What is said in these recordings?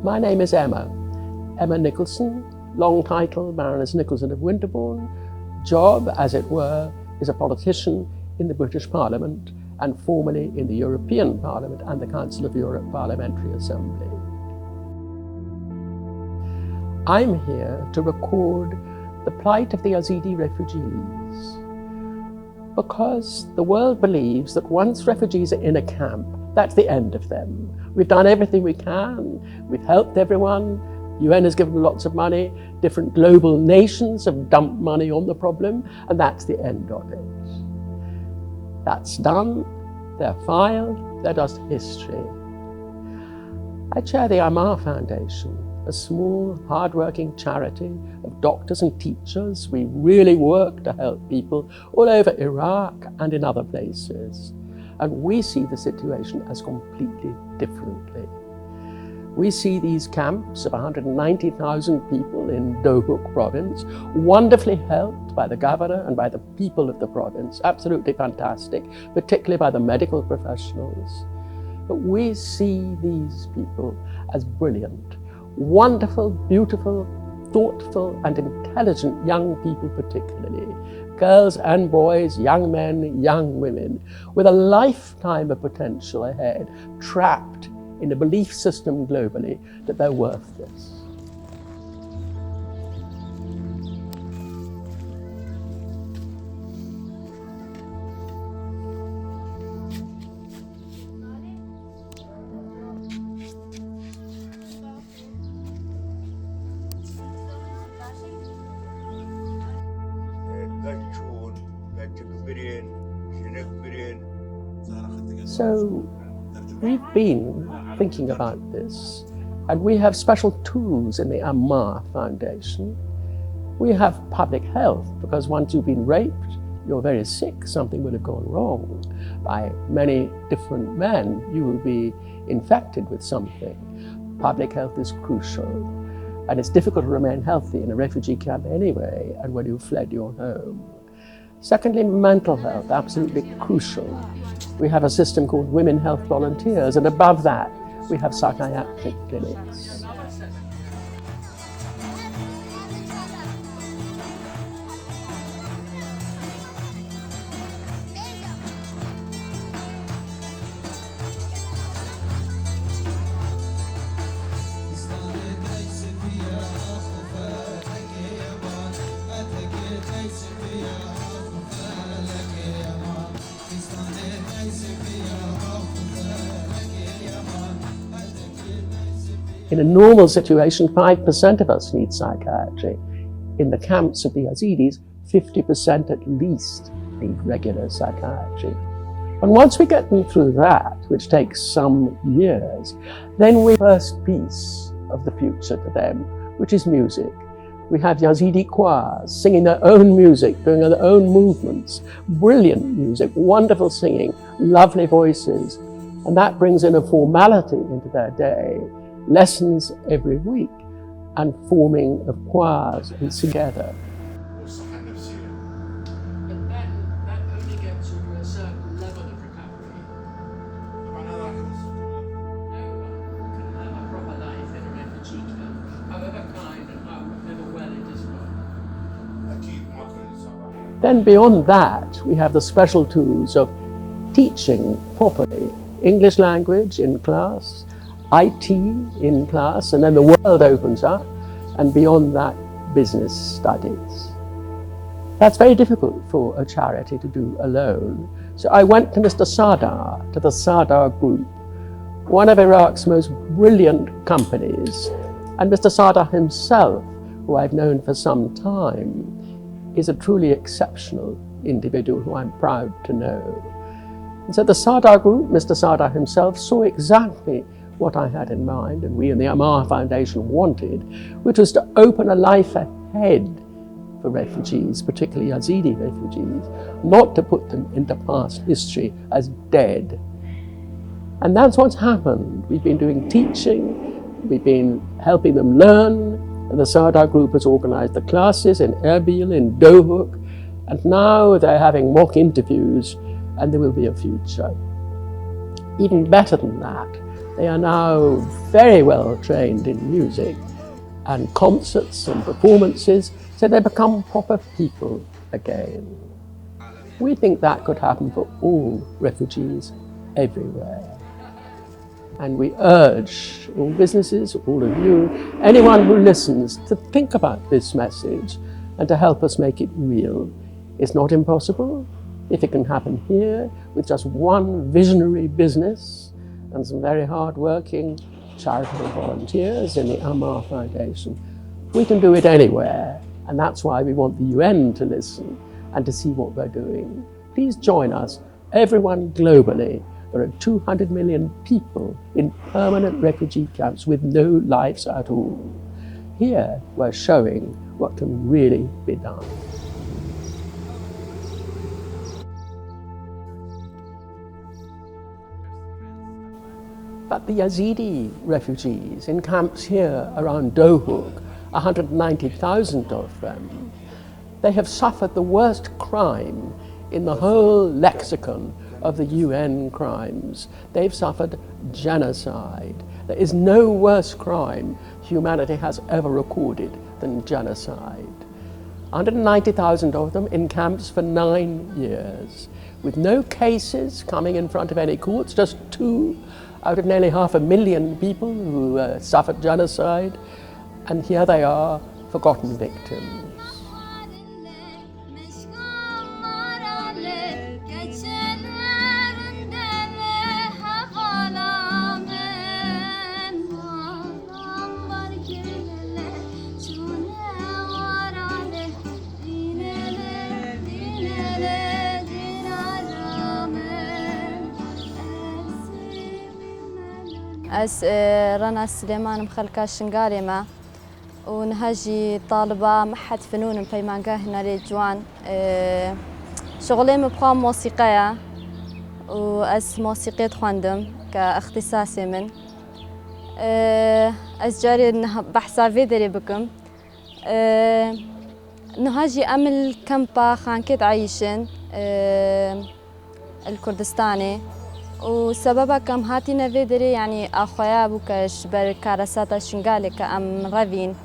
My name is Emma Nicholson, long title Baroness Nicholson of Winterbourne. Job, as it were, is a politician in the British Parliament and formerly in the European Parliament and the Council of Europe Parliamentary Assembly. I'm here to record the plight of the Yazidi refugees because the world believes that once refugees are in a camp, that's the end of them. We've done everything we can, we've helped everyone, UN has given lots of money, different global nations have dumped money on the problem, and that's the end of it. That's done, they're filed, they're just history. I chair the AMAR Foundation, a small, hard-working charity of doctors and teachers. We really work to help people all over Iraq and in other places. And we see the situation as completely differently. We see these camps of 190,000 people in Dohuk province, wonderfully helped by the governor and by the people of the province, absolutely fantastic, particularly by the medical professionals. But we see these people as brilliant, wonderful, beautiful, thoughtful and intelligent young people particularly, girls and boys, young men, young women, with a lifetime of potential ahead, trapped in a belief system globally that they're worth this. So we've been thinking about this, and we have special tools in the AMAR Foundation. We have public health, because once you've been raped, you're very sick, something will have gone wrong. By many different men, you will be infected with something. Public health is crucial, and it's difficult to remain healthy in a refugee camp anyway, and when you've fled your home. Secondly, mental health, absolutely crucial. We have a system called Women Health Volunteers, and above that, we have psychiatric clinics. In a normal situation, 5% of us need psychiatry. In the camps of the Yazidis, 50% at least need regular psychiatry. And once we get them through that, which takes some years, then we first piece of the future to them, which is music. We have Yazidi choirs singing their own music, doing their own movements, brilliant music, wonderful singing, lovely voices. And that brings in a formality into their day. Lessons every week and forming of choirs and together. But then that only gets you to a certain level of recovery. No one can have a proper life in a refugee camp, however kind and however well it is run. Then beyond that, we have the special tools of teaching properly English language in class, IT in class, and then the world opens up, and beyond that, business studies. That's very difficult for a charity to do alone. So I went to Mr. Sardar, to the Sardar Group, one of Iraq's most brilliant companies. And Mr. Sardar himself, who I've known for some time, is a truly exceptional individual who I'm proud to know. And so the Sardar Group, Mr. Sardar himself, saw exactly what I had in mind, and we in the AMAR Foundation wanted, which was to open a life ahead for refugees, particularly Yazidi refugees, not to put them into past history as dead. And that's what's happened. We've been doing teaching, we've been helping them learn, and the Sardar Group has organized the classes in Erbil, in Dohuk, and now they're having mock interviews, and there will be a future. Even better than that, They are now very well trained in music and concerts and performances, so they become proper people again. We think that could happen for all refugees everywhere. And we urge all businesses, all of you, anyone who listens, to think about this message and to help us make it real. It's not impossible. If it can happen here with just one visionary business and some very hard-working charitable volunteers in the AMAR Foundation, we can do it anywhere. And that's why we want the UN to listen and to see what we're doing. Please join us, everyone globally. There are 200 million people in permanent refugee camps with no lives at all. Here we're showing what can really be done. But the Yazidi refugees in camps here around Dohuk, 190,000 of them, they have suffered the worst crime in the whole lexicon of the UN crimes. They've suffered genocide. There is no worse crime humanity has ever recorded than genocide. 190,000 of them in camps for 9 years, with no cases coming in front of any courts, just 2 out of nearly 500,000 people who suffered genocide, and here they are, forgotten victims. از رنا سليمان مخلكا شنقاري ما ونهجي طالبة معهد فنون في مانقاه ناري جوان شغلي مبقى موسيقية وأز موسيقية خواندم كاختصاصي من أز جاري بحثا فيدري بكم نهجي أمل كمبا خانكت عايشن الكردستاني وسببها كم هاتي نفيدري يعني أخويا بوكش بركارساتا شنقالي كأم رافين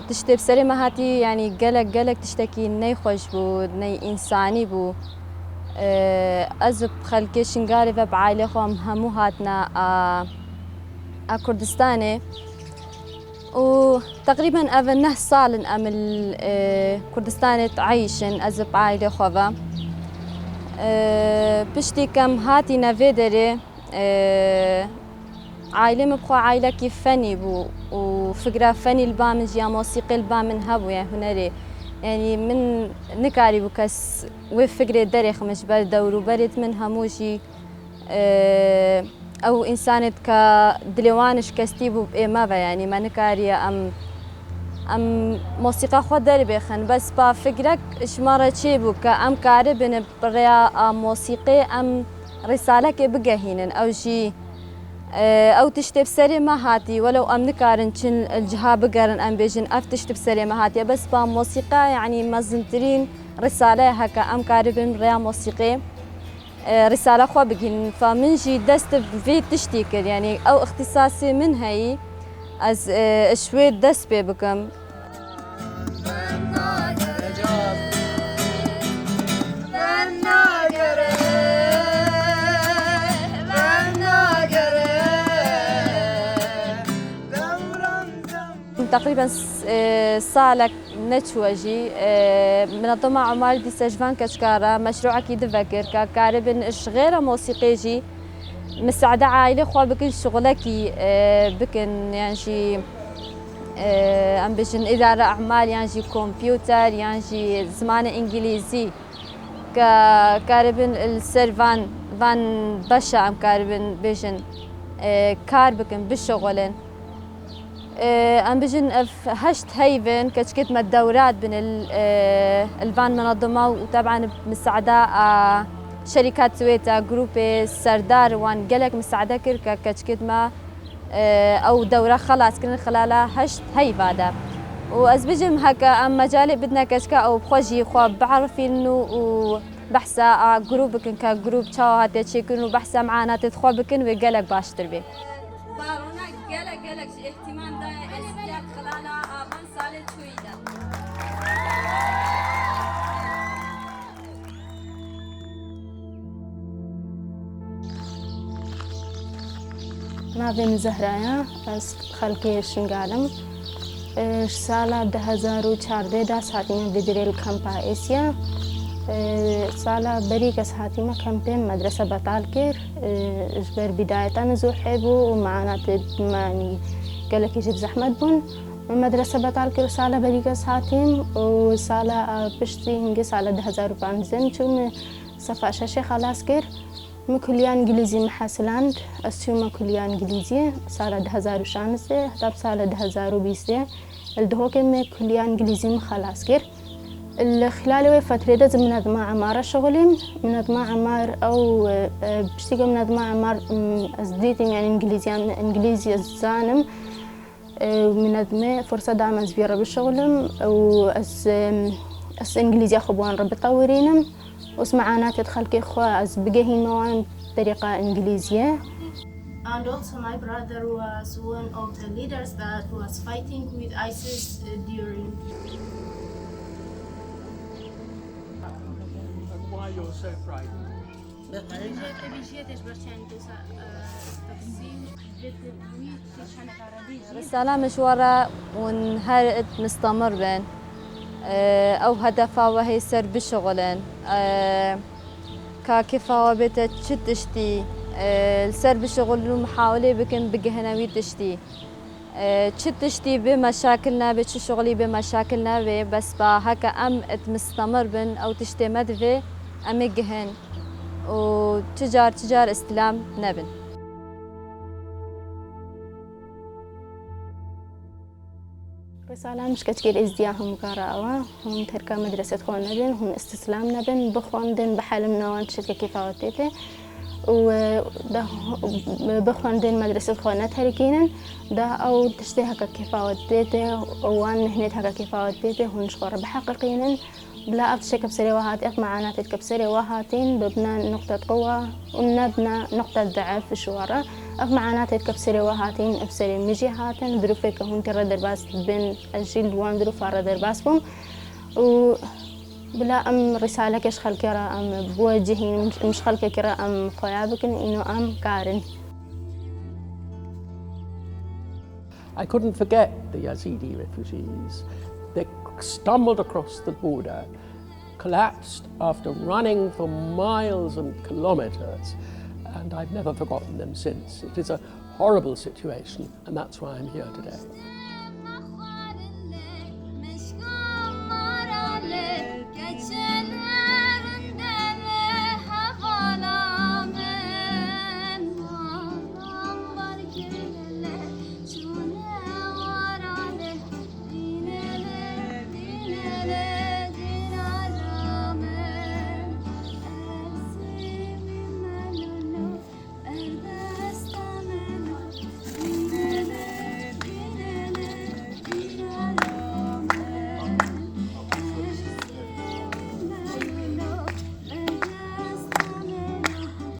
تشتي بسري ما هاتي يعني قلق تشتكي ني خوش بو ني إنساني بو أزب خلقي شنقالي فبعائلي خوام همو هاتنا كردستاني وتقريبا أفنه صال أمل كردستاني تعيشن أزب عائلي خوفا بشتي كم هاتي نافيدري عائلة مبقى عائلة كيف فني بو وفكرة فني البامن جيا موسيقى البامن هبو يعني هنري يعني من نكاري بكس وفكرة دريخ مش بردور وبرد من هموشي أو إنسانة كدلوانش كستيبو بإمافا يعني ما نكاري أم موسيقى خود داري بيخن بس با فكرك إشمارة تشيبو كأم كاربن بريا موسيقى أم رسالة كبجهينن أو شي أو تشتب سري ما هاتي ولو أم نكارن شن الجها بقرن أم بيجن أف تشتب سري ما هاتي بس با موسيقى يعني مزنترين رسالة هكا أم كاربن بريا موسيقى رسالة خو بجين فمن جي دست في تشتيكر يعني أو اختصاصي من هاي از شوي دست بي بكم تقريبا صالك نتشوجي منظمة عمال دي سجفان كشكارة مشروع أكيد فكر كاربن إش غير موسيقيجي مساعدة عائلة خوا بكن شغلكي بكن يعني شي أم بيجن إدارة أعمال يعني شي كمبيوتر يعني شي زمان إنجليزي كاربن السيرفان فان بشا أم كاربن بيجن كار بكن بالشغلن أم بيجن هشت هيفن كشكت ما الدورات بين الفان منظمة وطبعا مساعدة شركات سويتا جروب سردار وان قالك مساعدة كركا كشكت ما أو دورة خلاص كنا خلالها هشت هيفادا وأزبجم هكا أم مجالي بدنا كشكا أو بخوجي خو بعرف إنه بحثا جروبكن كجروب شاهات تشيكن وبحثا معانا تدخل بكن ويجلك باشتر بي بارونا جلك اهتمام دا استياد خلانا من سالة شويدا نافين زهرايا از خلقي شنقالم سالا 2014 دا ساعتين بدريل كامبا اسيا سالا بريكة ساعتين كامبين مدرسة بطالكير اجبر بداية نزو حبو ومعنا تدماني قالك يجيب زحمة بون مدرسة بطالكير سالا بريكة ساعتين وسالا بشتي هنجي سالا 2015 شو صفا شاشي خلاص كير مكليان انجليزي محاسلاند اسيوم كليان انجليزي سالا 2015 حتى سالا 2020 الدهوكم كليان انجليزي مخلاص كير خلال فترة ده من عمارة شغلي من عمار أو بشتغل من عمار أزديتي يعني إنجليزي الزانم من فرصة دعم أزبيرة بالشغل أو أس إنجليزي أخوان رب طورينم واسمعنا تدخل كإخوة أز بجهين موان بطريقة إنجليزية. And also my brother was one of the leaders that was fighting with ISIS during. Why you're so frightened? رسالة مشوارة ونهارت مستمر بين أو هدفها وهي سر بشغلين ككيفها بتشتشتي السر بشغل ومحاولة بكن بجهنوي تشتي تشتشتي بمشاكلنا بتش شغلي بمشاكلنا بس هكا أم مستمر بن أو تشتي مدفي أم جهن وتجار استلام نبن رسالة مش كتير إزدياهم قراءة هم تركا مدرسة خوندن هم استسلام نبن بخوندن بحلمنا وانشتك كيفاوتيته وده بخوندن مدرسة خوند هركينن ده أو تشتي هكا كيفاوتيته وان مهنت هكا كيفاوتيته هنشخور بحقيقينن بلا أفتشك بسري وهاتي أف معاناتك بسري وهاتين ببنا نقطة قوة ونبنا نقطة ضعف في الشوارع أف معاناتك بسري وهاتين بسري مجي هاتين ظروفك هون ترى درباس بين الجيل وان ظروف على درباس بوم وبلا أم رسالة كش خلكرا أم بوجهين مش خلكرا أم خيابك إنه أم كارن. I couldn't forget the Yazidi refugees. They stumbled across the border, collapsed after running for miles and kilometers, and I've never forgotten them since. It is a horrible situation, and that's why I'm here today.